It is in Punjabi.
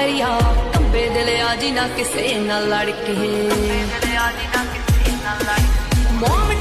ਤੇਰੀਆ ਕੰਬੇ ਦਿਲ ਆ ਜੀ ਨਾ ਕਿਸੇ ਨਾਲ ਲੜ ਕੇ ਮੋਮ